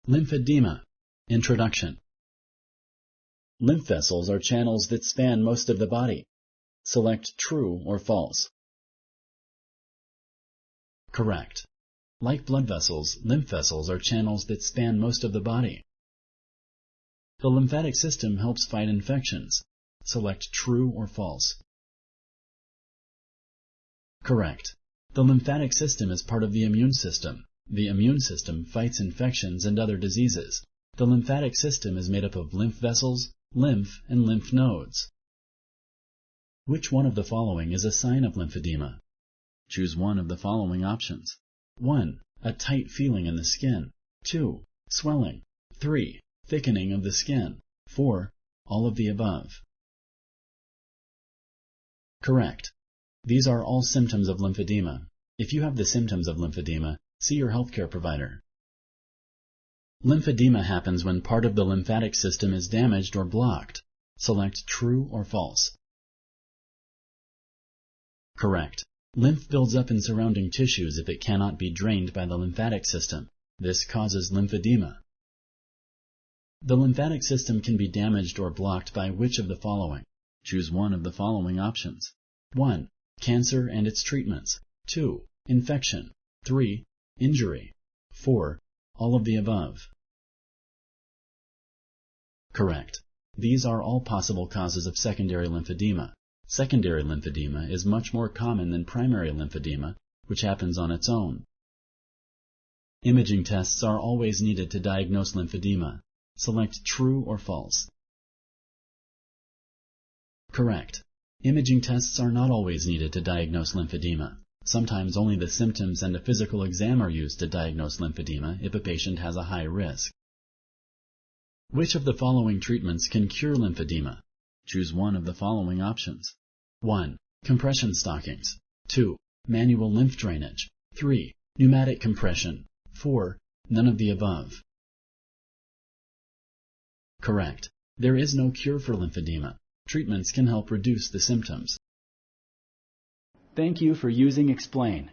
Lymphedema. Introduction. Lymph vessels are channels that span most of the body. Select true or false. Correct. Like blood vessels, lymph vessels are channels that span most of the body. The lymphatic system helps fight infections. Select true or false. Correct. The lymphatic system is part of the immune system. The immune system fights infections and other diseases. The lymphatic system is made up of lymph vessels, lymph, and lymph nodes. Which one of the following is a sign of lymphedema? Choose one of the following options. 1. A tight feeling in the skin. 2. Swelling. 3. Thickening of the skin. 4. All of the above. Correct. These are all symptoms of lymphedema. If you have the symptoms of lymphedema, see your healthcare provider. Lymphedema happens when part of the lymphatic system is damaged or blocked. Select true or false. Correct. Lymph builds up in surrounding tissues if it cannot be drained by the lymphatic system. This causes lymphedema. The lymphatic system can be damaged or blocked by which of the following? Choose one of the following options. 1. Cancer and its treatments. 2. Infection. 3. Injury. 4. All of the above. Correct. These are all possible causes of secondary lymphedema. Secondary lymphedema is much more common than primary lymphedema, which happens on its own. Imaging tests are always needed to diagnose lymphedema. Select true or false. Correct. Imaging tests are not always needed to diagnose lymphedema. Sometimes only the symptoms and a physical exam are used to diagnose lymphedema if a patient has a high risk. Which of the following treatments can cure lymphedema? Choose one of the following options. 1. Compression stockings. 2. Manual lymph drainage. 3. Pneumatic compression. 4. None of the above. Correct. There is no cure for lymphedema. Treatments can help reduce the symptoms. Thank you for using Explain.